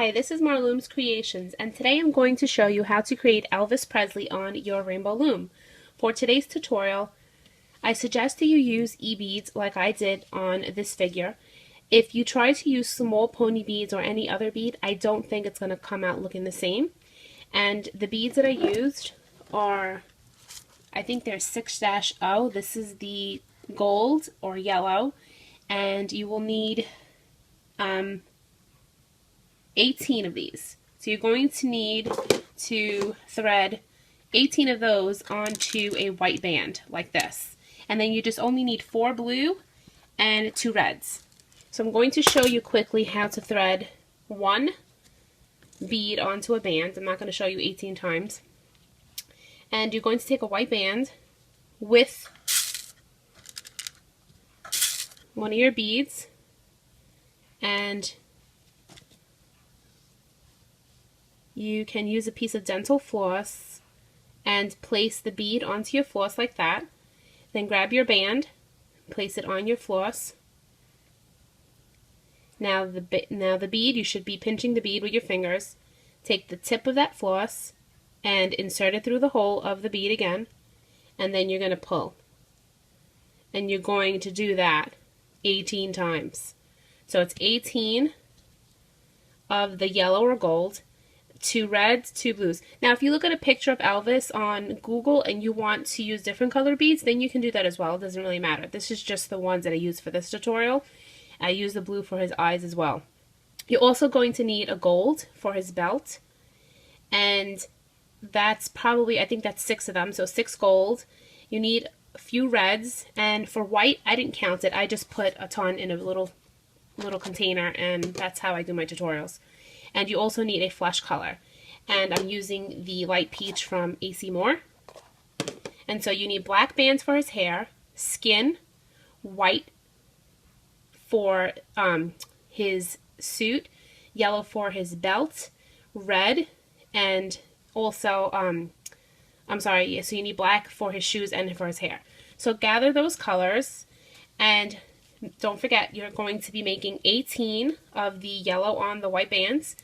Hi, this is Marloomz Creations, and today I'm going to show you how to create Elvis Presley on your rainbow loom. For today's tutorial, I suggest that you use e-beads like I did on this figure. If you try to use small pony beads or any other bead, I don't think it's going to come out looking the same. And the beads that I used are, I think they're 6-0. This is the gold or yellow, and you will need 18 of these. So you're going to need to thread 18 of those onto a white band like this. And then you just only need 4 blue and 2 reds. So I'm going to show you quickly how to thread one bead onto a band. I'm not going to show you 18 times. And you're going to take a white band with one of your beads, and you can use a piece of dental floss and place the bead onto your floss like that. Then grab your band, place it on your floss. Now the bead, you should be pinching the bead with your fingers. Take the tip of that floss and insert it through the hole of the bead again, and then you're going to pull. And you're going to do that 18 times. So it's 18 of the yellow or gold, 2 reds, 2 blues. Now if you look at a picture of Elvis on Google and you want to use different color beads, then you can do that as well. It doesn't really matter. This is just the ones that I use for this tutorial. I use the blue for his eyes as well. You're also going to need a gold for his belt, and that's probably, I think that's 6 of them, so 6 gold. You need a few reds, and for white, I didn't count it. I just put a ton in a little container, and that's how I do my tutorials. And you also need a flesh color, and I'm using the light peach from AC Moore. And so you need black bands for his hair, skin, white for his suit, yellow for his belt, red, and also, so you need black for his shoes and for his hair. So gather those colors, and don't forget, you're going to be making 18 of the yellow on the white bands,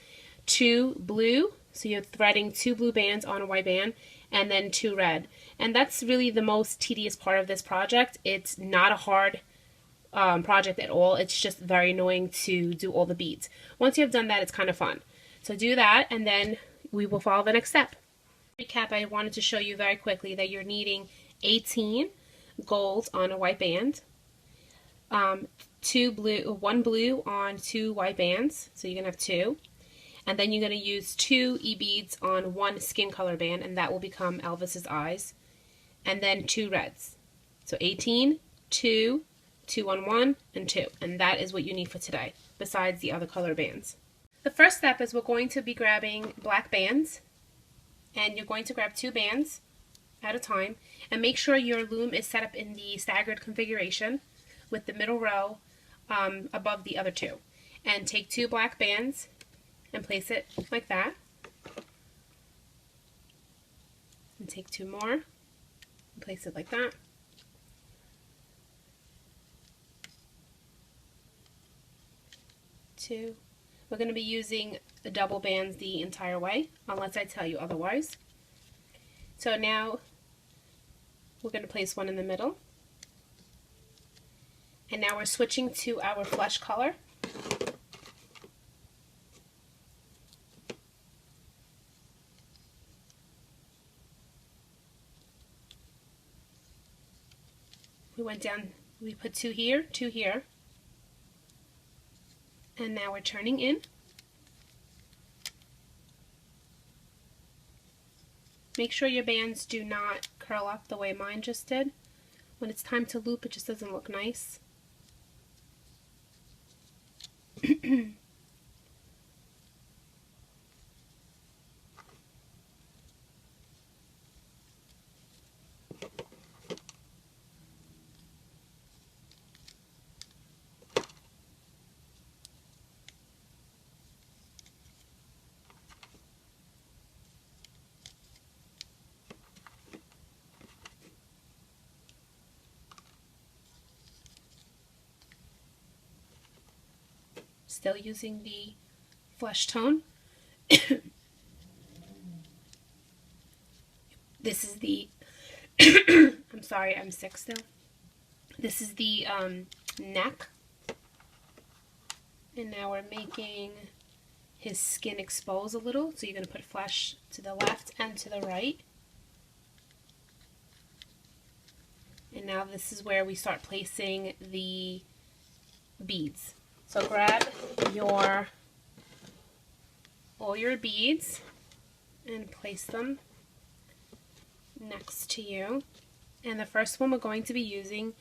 2 blue, so you're threading 2 blue bands on a white band, and then 2 red. And that's really the most tedious part of this project. It's not a hard project at all. It's just very annoying to do all the beads. Once you have done that, it's kind of fun. So do that, and then we will follow the next step. Recap, I wanted to show you very quickly that you're needing 18 gold on a white band, 1 blue on 2 white bands, so you're going to have 2, and then you're going to use 2 e-beads on 1 skin color band, and that will become Elvis's eyes, and then 2 reds. So 18, 2, 2 on 1, and 2, and that is what you need for today, besides the other color bands. The first step is we're going to be grabbing black bands, and you're going to grab 2 bands at a time, and make sure your loom is set up in the staggered configuration with the middle row above the other 2. And take 2 black bands and place it like that. And take 2 more and place it like that. We're going to be using the double bands the entire way, unless I tell you otherwise. So now we're going to place one in the middle. And now we're switching to our flesh color. We went down, we put 2 here, 2 here. And now we're turning in. Make sure your bands do not curl up the way mine just did. When it's time to loop, it just doesn't look nice. Still using the flesh tone. This is the, I'm sorry, I'm sick still. This is the neck. And now we're making his skin expose a little. So you're going to put flesh to the left and to the right. And now this is where we start placing the beads. So grab all your beads and place them next to you. And the first one we're going to be using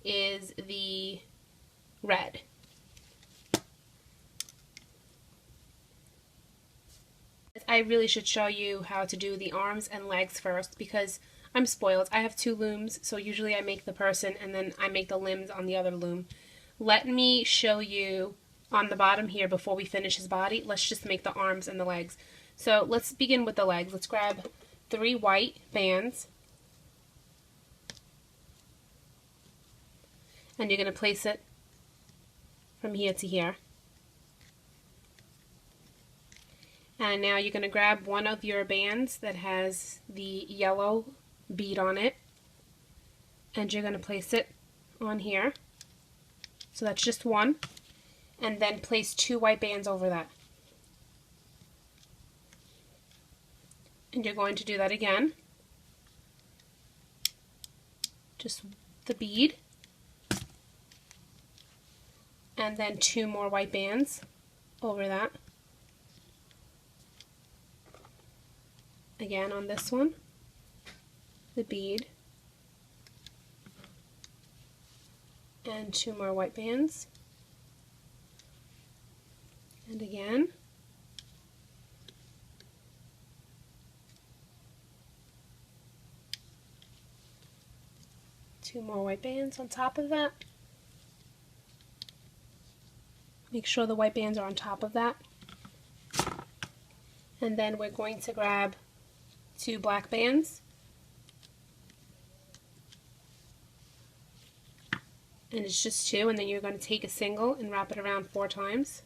is the red. I really should show you how to do the arms and legs first because I'm spoiled. I have 2 looms, so usually I make the person and then I make the limbs on the other loom. Let me show you on the bottom here before we finish his body. Let's just make the arms and the legs. So let's begin with the legs. Let's grab 3 white bands. And you're going to place it from here to here. And now you're going to grab one of your bands that has the yellow bead on it. And you're going to place it on here. So that's just one. And then place 2 white bands over that. And you're going to do that again. Just the bead. And then 2 more white bands over that. Again on this one, the bead. And 2 more white bands. And again. Two more white bands on top of that. Make sure the white bands are on top of that. And then we're going to grab 2 black bands. And it's just 2, and then you're going to take a single and wrap it around 4 times.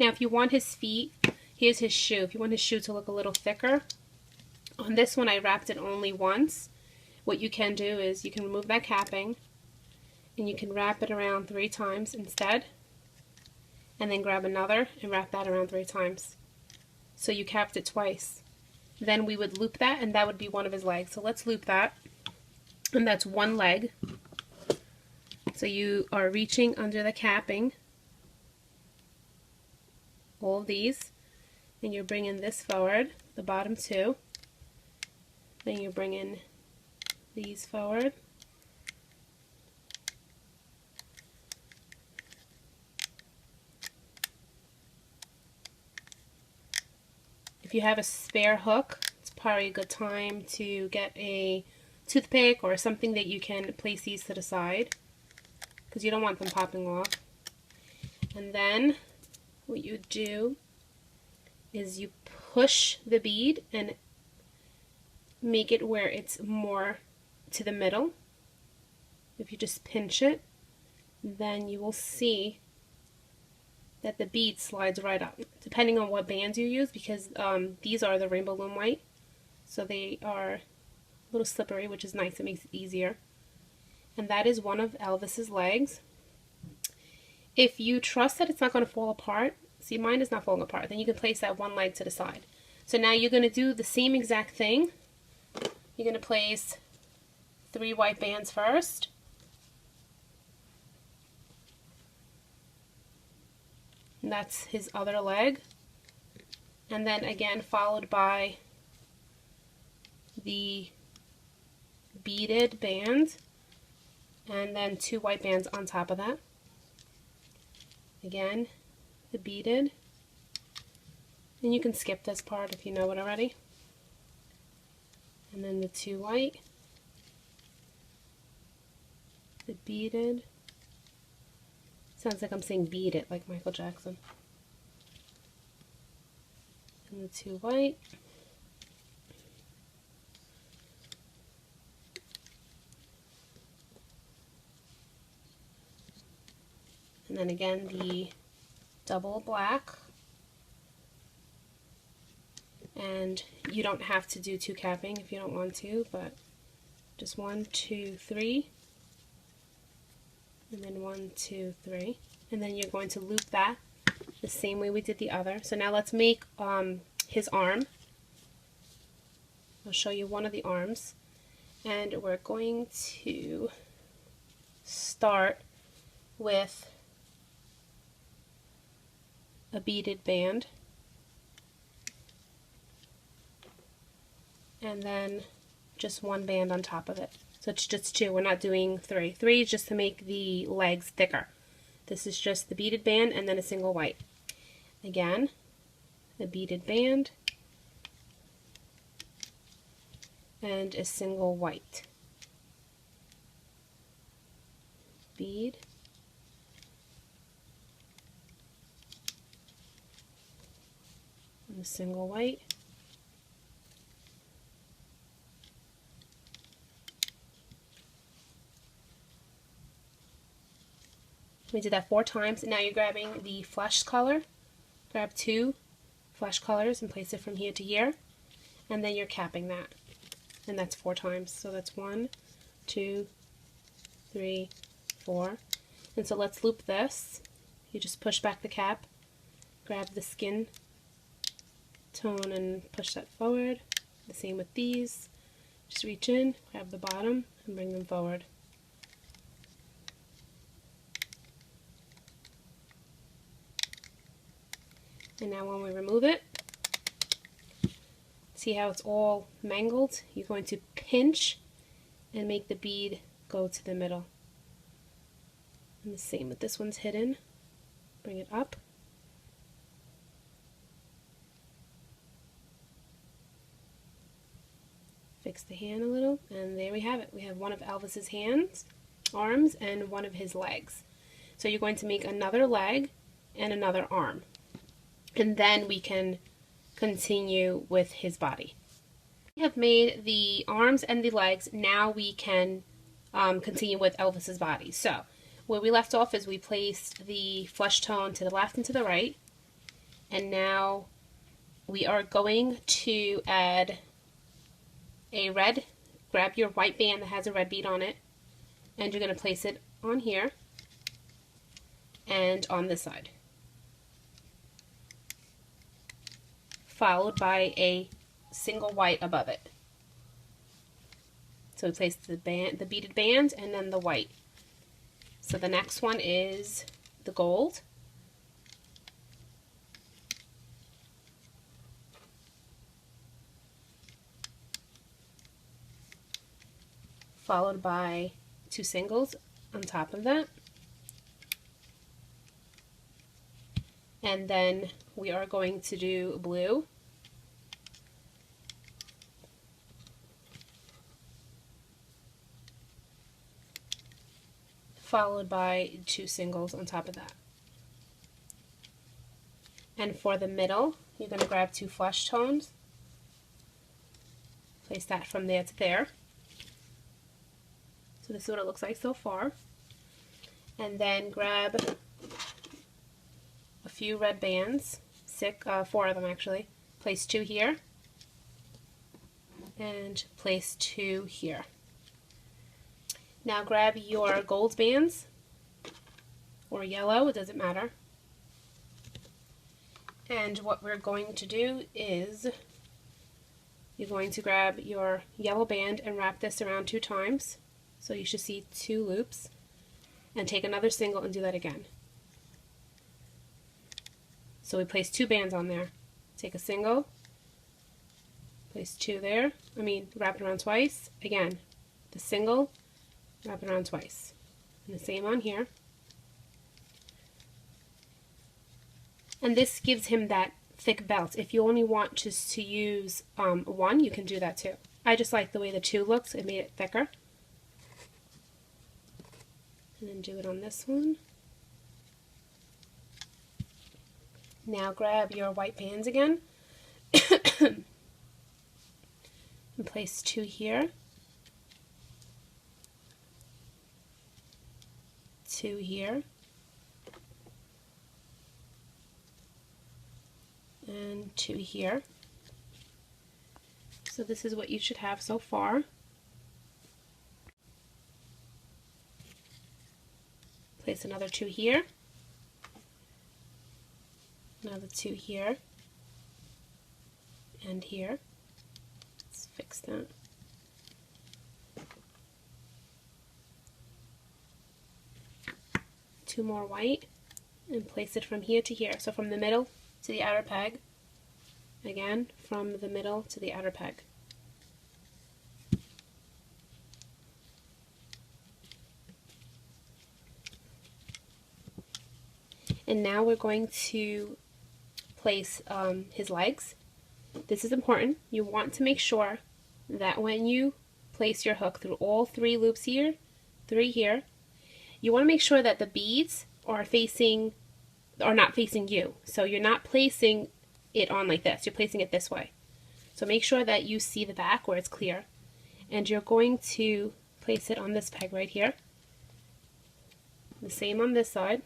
Now if you want his feet, here's his shoe. If you want his shoe to look a little thicker, on this one I wrapped it only once. What you can do is you can remove that capping and you can wrap it around 3 times instead, and then grab another and wrap that around 3 times. So you capped it twice. Then we would loop that, and that would be one of his legs. So let's loop that, and that's one leg. So you are reaching under the capping, all of these, and you're bringing this forward, the bottom 2. Then you're bringing these forward. If you have a spare hook, it's probably a good time to get a toothpick or something that you can place these to the side, because you don't want them popping off. And then what you do is you push the bead and make it where it's more to the middle. If you just pinch it, then you will see that the bead slides right up, depending on what bands you use, because these are the Rainbow Loom White, so they are a little slippery, which is nice. It makes it easier. And that is one of Elvis's legs. If you trust that it's not going to fall apart, see, mine is not falling apart, then you can place that one leg to the side. So now you're going to do the same exact thing. You're going to place 3 white bands first. And that's his other leg. And then again followed by the beaded band, and then 2 white bands on top of that. Again, the beaded. And you can skip this part if you know it already. And then the 2 white, the beaded. Sounds like I'm saying beat it, like Michael Jackson. And the 2 white. And then again the double black. And you don't have to do 2 capping if you don't want to, but just 1, 2, 3, and then 1, 2, 3, and then you're going to loop that the same way we did the other. So now let's make his arm. I'll show you one of the arms, and we're going to start with a beaded band, and then just 1 band on top of it. So it's just 2, we're not doing 3. 3 is just to make the legs thicker. This is just the beaded band and then a single white. Again, a beaded band and a single white. Bead, and a single white. We did that 4 times, and now you're grabbing the flesh color. Grab 2 flesh colors and place it from here to here, and then you're capping that. And that's 4 times. So that's 1, 2, 3, 4. And so let's loop this. You just push back the cap, grab the skin tone and push that forward. The same with these. Just reach in, grab the bottom, and bring them forward. And now when we remove it, see how it's all mangled? You're going to pinch and make the bead go to the middle. And the same with this one's hidden. Bring it up. Fix the hand a little, and there we have it. We have one of Elvis's hands, arms, and one of his legs. So you're going to make another leg and another arm. And then we can continue with his body. We have made the arms and the legs. Now we can continue with Elvis's body. So where we left off is we placed the flesh tone to the left and to the right. And now we are going to add a red. Grab your white band that has a red bead on it, and you're going to place it on here and on this side, followed by a single white above it. So we place the beaded band and then the white. So the next one is the gold. Followed by 2 singles on top of that. And then we are going to do blue. Followed by 2 singles on top of that. And for the middle, you're going to grab 2 flesh tones. Place that from there to there. So this is what it looks like so far. And then grab a few red bands, 4 of them actually. Place 2 here, and place 2 here. Now grab your gold bands, or yellow, it doesn't matter. And what we're going to do is, you're going to grab your yellow band and wrap this around 2 times. So you should see 2 loops, and take another single and do that again. So we place 2 bands on there. Take a single, place 2 there, wrap it around twice, again, the single, wrap it around twice. And the same on here. And this gives him that thick belt. If you only want just to use 1, you can do that too. I just like the way the 2 looks, it made it thicker. And then do it on this one. Now grab your white bands again and place 2 here, 2 here, and 2 here. So this is what you should have so far. Place another 2 here, another 2 here, and here. Let's fix that. Two more white, and place it from here to here. So from the middle to the outer peg. Again, from the middle to the outer peg. And now we're going to place his legs. This is important. You want to make sure that when you place your hook through all 3 loops here, 3 here, you want to make sure that the beads are not facing you. So you're not placing it on like this. You're placing it this way. So make sure that you see the back where it's clear. And you're going to place it on this peg right here. The same on this side.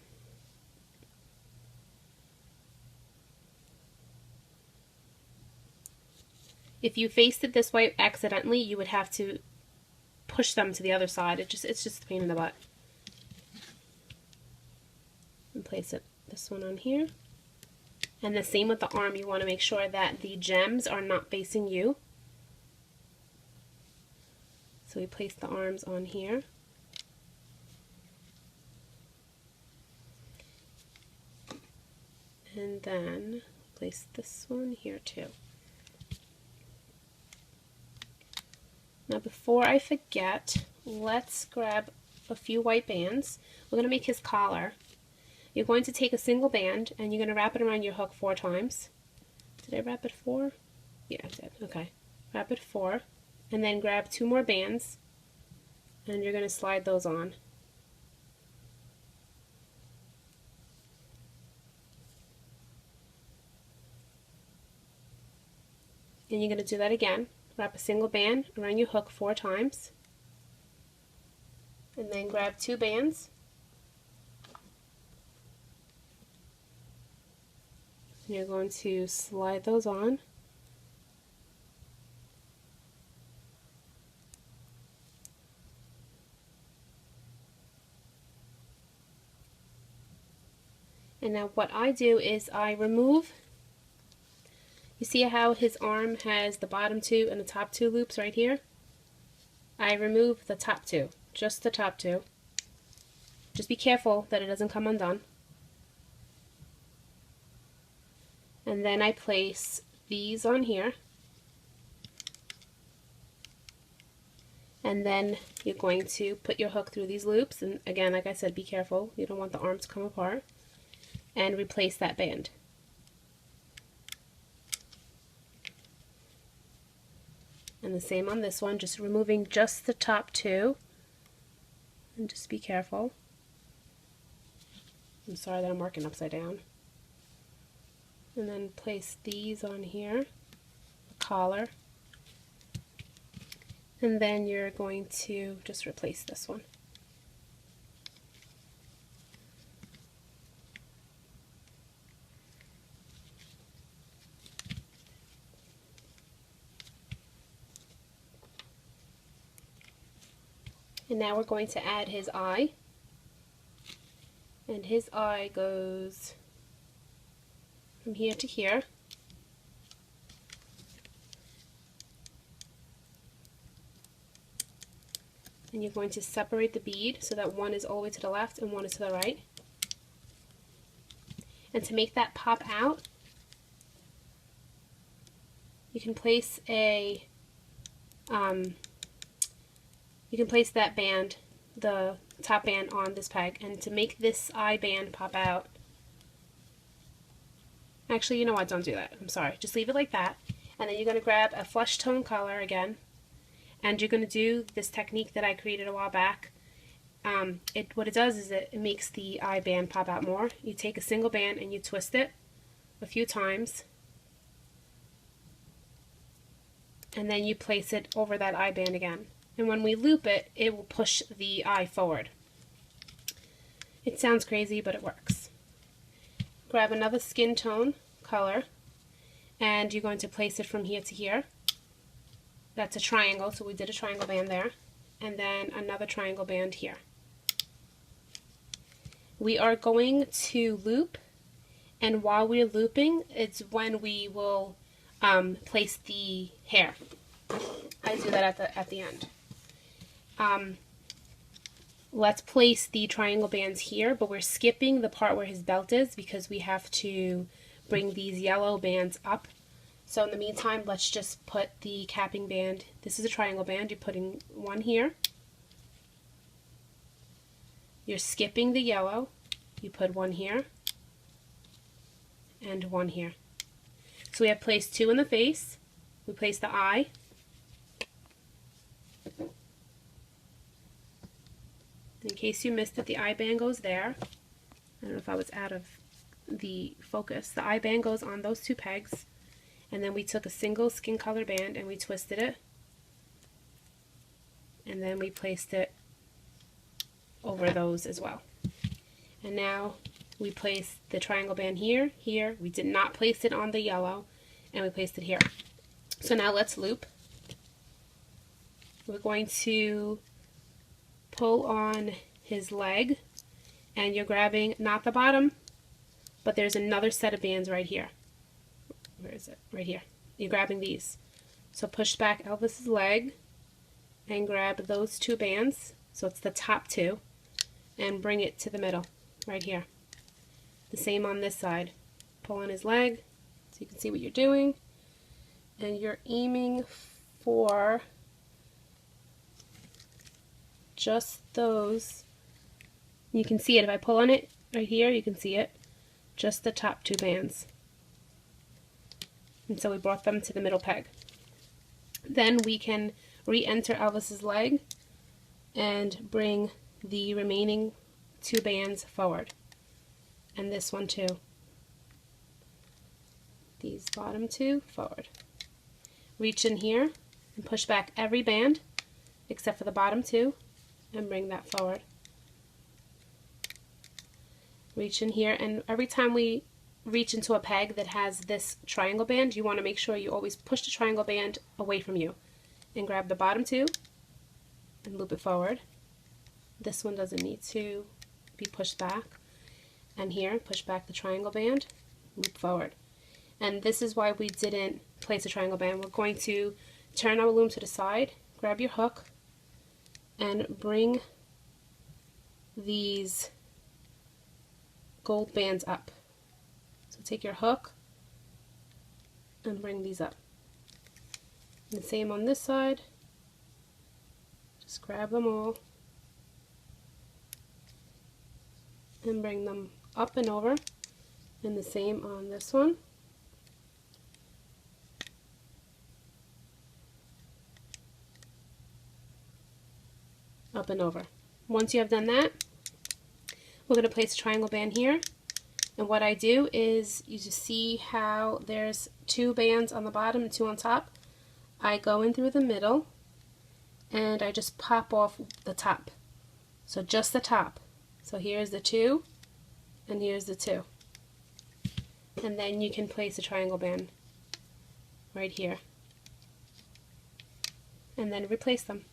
If you faced it this way accidentally, you would have to push them to the other side. It's just a pain in the butt. And place this one on here. And the same with the arm. You want to make sure that the gems are not facing you. So we place the arms on here. And then place this one here too. Now before I forget, let's grab a few white bands. We're going to make his collar. You're going to take a single band and you're going to wrap it around your hook 4 times. Did I wrap it 4? Yeah, I did. Okay. Wrap it 4. And then grab 2 more bands and you're going to slide those on. And you're going to do that again. Wrap a single band around your hook 4 times. And then grab 2 bands. And you're going to slide those on. And now what I do is I remove, you see how his arm has the bottom 2 and the top 2 loops right here? I remove the top 2, just the top 2. Just be careful that it doesn't come undone. And then I place these on here. And then you're going to put your hook through these loops. And again, like I said, be careful. You don't want the arm to come apart. And replace that band. And the same on this one, just removing just the top 2. And just be careful. I'm sorry that I'm working upside down. And then place these on here, the collar. And then you're going to just replace this one. And now we're going to add his eye. And his eye goes from here to here. And you're going to separate the bead so that one is all the way to the left and one is to the right. And to make that pop out, you can place a that band, the top band, on this peg. And to make this eye band pop out, actually, you know what, don't do that. I'm sorry. Just leave it like that. And then you're going to grab a flesh tone color again. And you're going to do this technique that I created a while back. What it does is it makes the eye band pop out more. You take a single band and you twist it a few times. And then you place it over that eye band again. And when we loop it, it will push the eye forward. It sounds crazy, but it works. Grab another skin tone color and you're going to place it from here to here. That's a triangle, so we did a triangle band there, and then another triangle band here. We are going to loop, and while we're looping, it's when we will place the hair. I do that at the end. Let's place the triangle bands here, but we're skipping the part where his belt is because we have to bring these yellow bands up. So in the meantime, let's just put the capping band. This is a triangle band. You're putting one here. You're skipping the yellow. You put one here and one here. So we have placed two in the face. We place the eye. In case you missed it, the eye band goes there. I don't know if I was out of the focus. The eye band goes on those two pegs. And then we took a single skin color band and we twisted it. And then we placed it over those as well. And now we place the triangle band here, here. We did not place it on the yellow, and we placed it here. So now let's loop. We're going to pull on his leg, and you're grabbing not the bottom, but there's another set of bands right here. Where is it? Right here. You're grabbing these. So push back Elvis's leg and grab those two bands, so it's the top two, and bring it to the middle, right here. The same on this side. Pull on his leg so you can see what you're doing, and you're aiming for just those. You can see it. If I pull on it right here, you can see it. Just the top two bands. And so we brought them to the middle peg. Then we can re-enter Elvis's leg and bring the remaining two bands forward. And this one too. These bottom two forward. Reach in here and push back every band except for the bottom two and bring that forward. Reach in here, and every time we reach into a peg that has this triangle band, you want to make sure you always push the triangle band away from you and grab the bottom two and loop it forward. This one doesn't need to be pushed back. And here, push back the triangle band, loop forward. And this is why we didn't place a triangle band. We're going to turn our loom to the side, grab your hook, and bring these gold bands up. So take your hook and bring these up. And the same on this side. Just grab them all and bring them up and over. And the same on this one. Up and over. Once you have done that, we're going to place a triangle band here. And what I do is, you just see how there's two bands on the bottom and two on top. I go in through the middle and I just pop off the top. So just the top. So here's the two and here's the two. And then you can place a triangle band right here. And then replace them.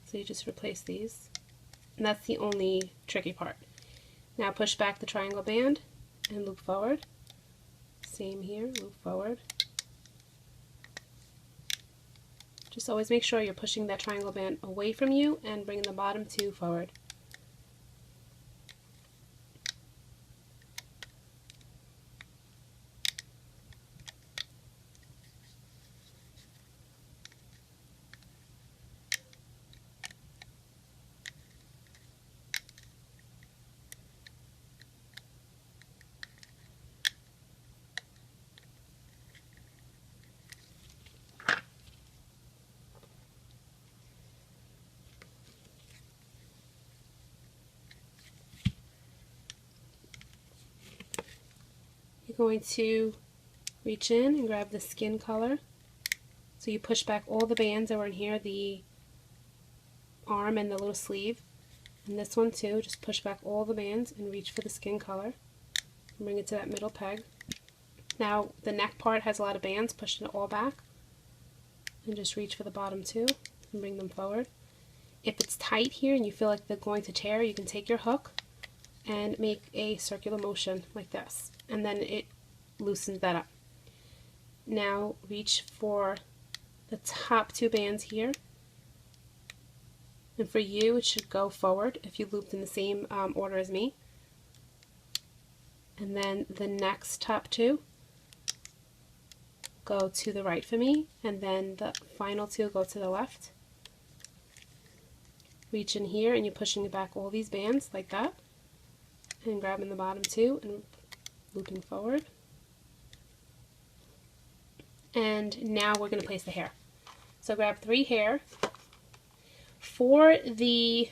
So you just replace these. And that's the only tricky part. Now push back the triangle band and loop forward. Same here, loop forward. Just always make sure you're pushing that triangle band away from you and bringing the bottom two forward. Going to reach in and grab the skin color. So you push back all the bands that were in here, the arm and the little sleeve, And this one too, just push back all the bands and reach for the skin color. And bring it to that middle peg. Now the neck part has a lot of bands, push it all back. And just reach for the bottom two and bring them forward. If it's tight here and you feel like they're going to tear, you can take your hook and make a circular motion like this. And then it loosens that up. Now reach for the top two bands here. And for you, it should go forward if you looped in the same order as me. And then the next top two go to the right for me, and then the final two go to the left. Reach in here and you're pushing back all these bands like that, and grabbing the bottom two and looping forward. And now we're going to place the hair. So grab 3 hair. For the,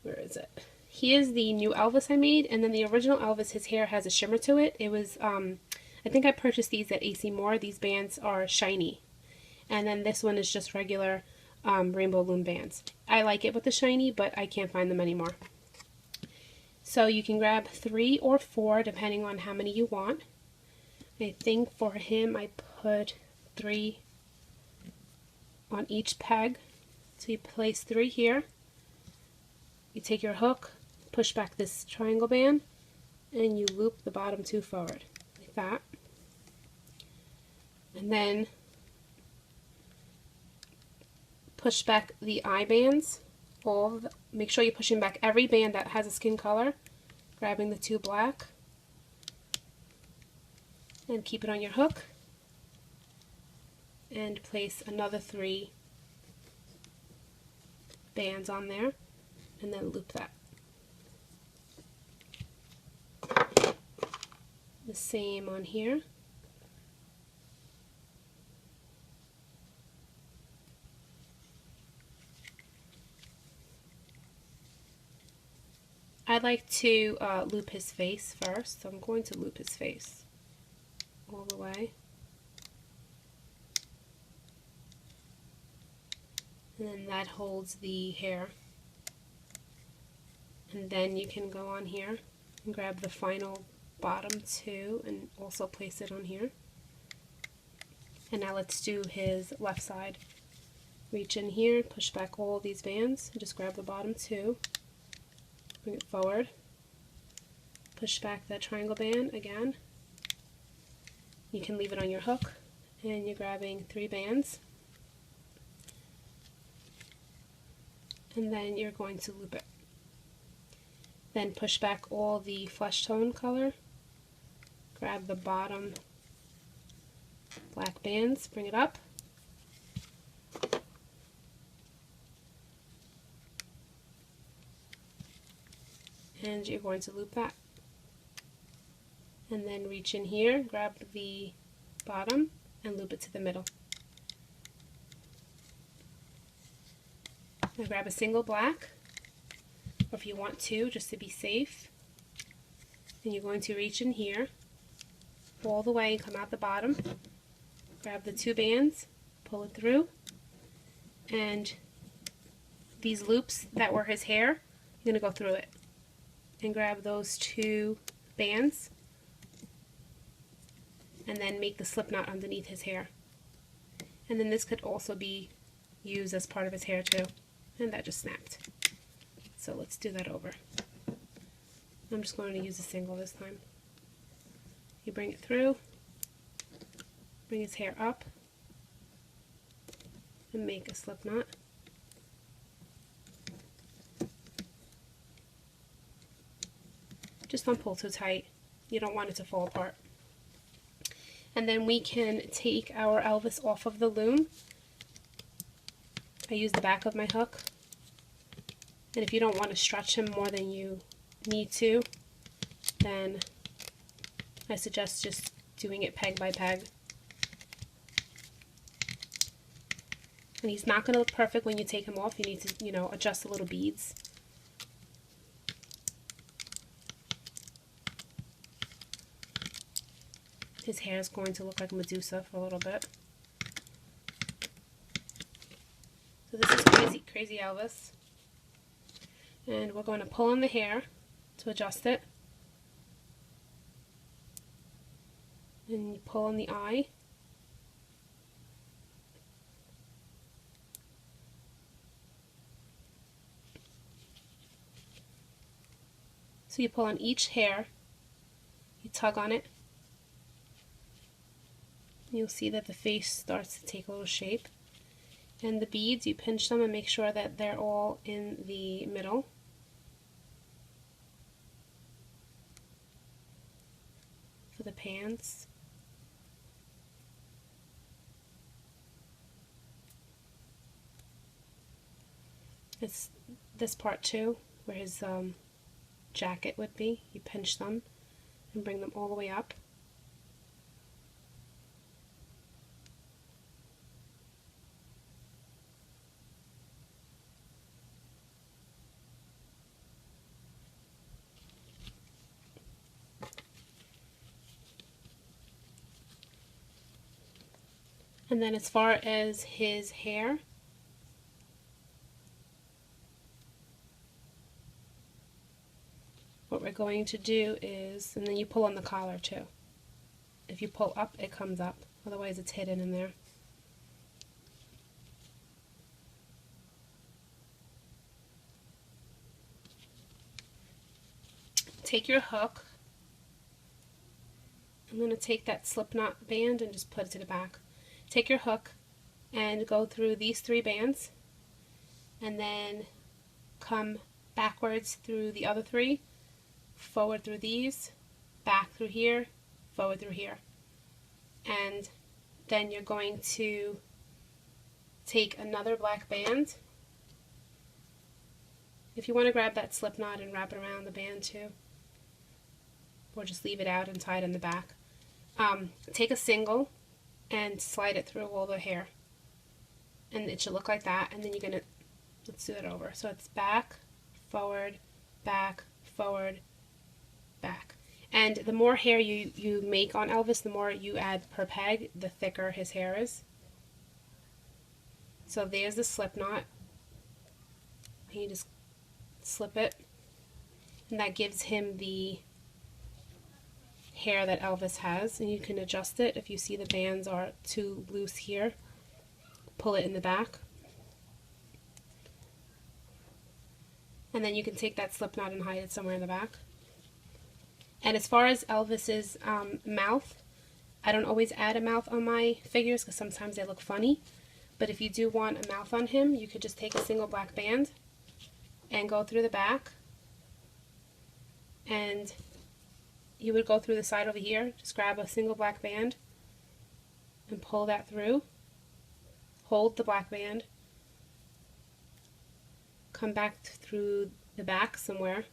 where is it? Here's the new Elvis I made, and then the original Elvis, his hair has a shimmer to it. It was, I think I purchased these at AC Moore. These bands are shiny. And then this one is just regular rainbow loom bands. I like it with the shiny, but I can't find them anymore. So you can grab 3 or 4 depending on how many you want. I think for him I put 3 on each peg. So you place 3 here. You take your hook, push back this triangle band, and you loop the bottom 2 forward like that. And then push back the eye bands. Make sure you're pushing back every band that has a skin color, grabbing the 2 black, and keep it on your hook, and place another 3 bands on there, and then loop that. The same on here. I'd like to loop his face first, so I'm going to loop his face all the way. And then that holds the hair. And then you can go on here and grab the final bottom 2 and also place it on here. And now let's do his left side. Reach in here, push back all these bands, and just grab the bottom 2. Bring it forward, push back that triangle band again. You can leave it on your hook, and you're grabbing 3 bands, and then you're going to loop it. Then push back all the flesh tone color, grab the bottom black bands, bring it up, and you're going to loop that. And then reach in here, grab the bottom, and loop it to the middle. Now grab a single black, or if you want 2, just to be safe. And you're going to reach in here, all the way and come out the bottom. Grab the 2 bands, pull it through, and these loops that were his hair, you're going to go through it. And grab those 2 bands, and then make the slip knot underneath his hair. And then this could also be used as part of his hair too. And that just snapped. So let's do that over. I'm just going to use a single this time. You bring it through, bring his hair up, and make a slip knot. Just don't pull too tight. You don't want it to fall apart. And then we can take our Elvis off of the loom. I use the back of my hook. And if you don't want to stretch him more than you need to, then I suggest just doing it peg by peg. And he's not going to look perfect when you take him off. You need to, adjust the little beads. His hair is going to look like Medusa for a little bit. So this is Crazy Elvis. And we're going to pull on the hair to adjust it. And you pull on the eye. So you pull on each hair, you tug on it, you'll see that the face starts to take a little shape. And the beads, you pinch them and make sure that they're all in the middle. For the pants. It's this part too, where his jacket would be. You pinch them and bring them all the way up. And then as far as his hair, what we're going to do is, and then you pull on the collar too. If you pull up, it comes up. Otherwise it's hidden in there. Take your hook. I'm going to take that slip knot band and just put it to the back. Take your hook and go through these 3 bands and then come backwards through the other 3, forward through these, back through here, forward through here. And then you're going to take another black band. If you want to grab that slip knot and wrap it around the band too, or just leave it out and tie it in the back. Take a single and slide it through all the hair, and it should look like that. And then you're gonna, let's do that over. So it's back, forward, back, forward, back. And the more hair you make on Elvis, the more you add per peg, the thicker his hair is. So there's the slip knot, and you just slip it, and that gives him the hair that Elvis has. And you can adjust it if you see the bands are too loose here. Pull it in the back, and then you can take that slip knot and hide it somewhere in the back. And as far as Elvis's mouth, I don't always add a mouth on my figures because sometimes they look funny. But if you do want a mouth on him, you could just take a single black band and go through the back, and you would go through the side over here. Just grab a single black band and pull that through. Hold the black band. Come back through the back somewhere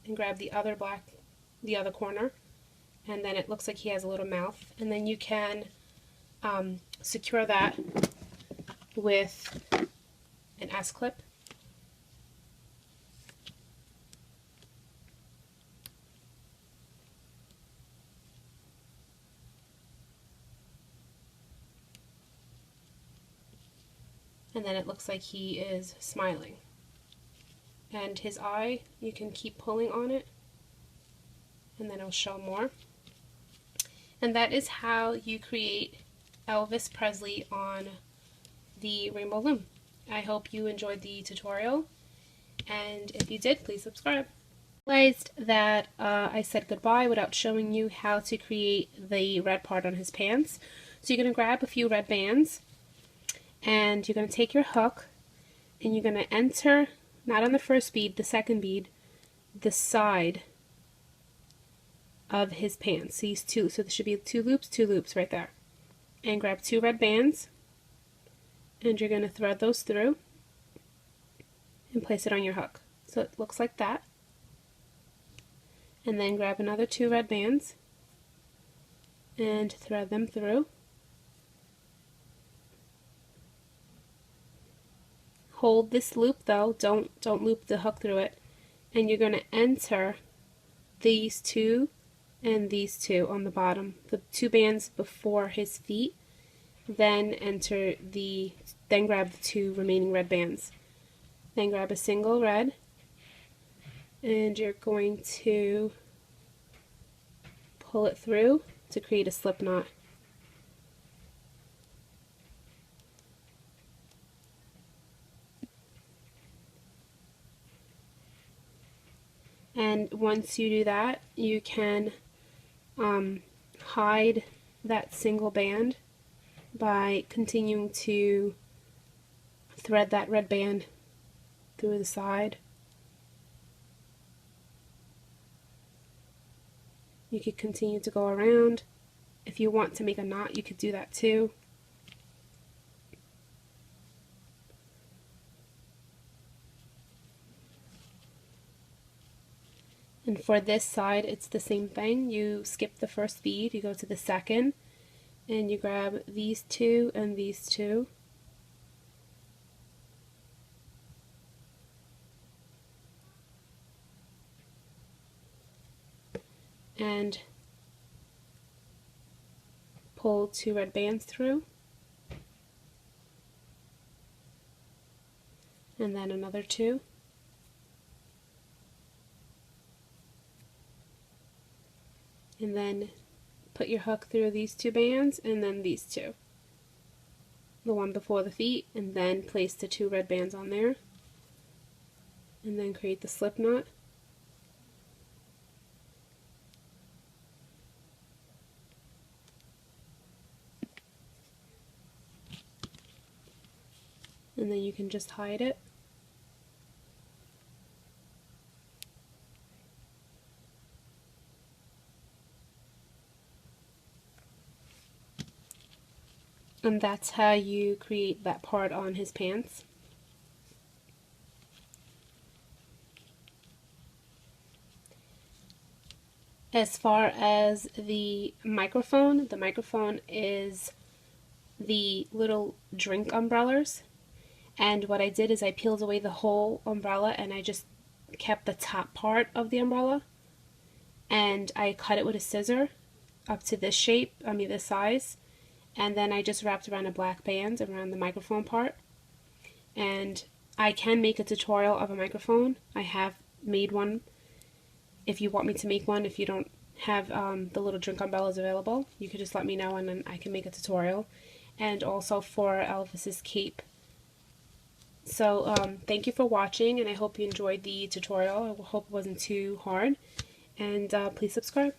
and grab the other corner, and then it looks like he has a little mouth. And then you can secure that with an S-clip. And then it looks like he is smiling. And his eye, you can keep pulling on it, and then it'll show more. And that is how you create Elvis Presley on the Rainbow Loom. I hope you enjoyed the tutorial, and if you did, please subscribe. I realized that I said goodbye without showing you how to create the red part on his pants. So you're going to grab a few red bands, and you're going to take your hook, and you're going to enter, not on the first bead, the second bead, the side of his pants. These two, so there should be two loops right there. And grab 2 red bands, and you're going to thread those through and place it on your hook. So it looks like that. And then grab another 2 red bands and thread them through. Hold this loop though, don't loop the hook through it. And you're going to enter these 2 and these 2 on the bottom, the 2 bands before his feet. Then grab the 2 remaining red bands. Then grab a single red and you're going to pull it through to create a slip knot. And once you do that, you can hide that single band by continuing to thread that red band through the side. You could continue to go around. If you want to make a knot, you could do that too. And for this side, it's the same thing. You skip the first bead, you go to the second, and you grab these two and these two. And pull two red bands through. And then another two. And then put your hook through these two bands and then these two. The one before the feet, and then place the two red bands on there. And then create the slip knot. And then you can just hide it. And that's how you create that part on his pants. As far as the microphone is the little drink umbrellas. And what I did is I peeled away the whole umbrella and I just kept the top part of the umbrella. And I cut it with a scissor up to this shape, this size. And then I just wrapped around a black band around the microphone part. And I can make a tutorial of a microphone. I have made one. If you want me to make one, if you don't have the little drink umbrellas available, you could just let me know and then I can make a tutorial. And also for Elvis's cape. So thank you for watching, and I hope you enjoyed the tutorial. I hope it wasn't too hard. And please subscribe.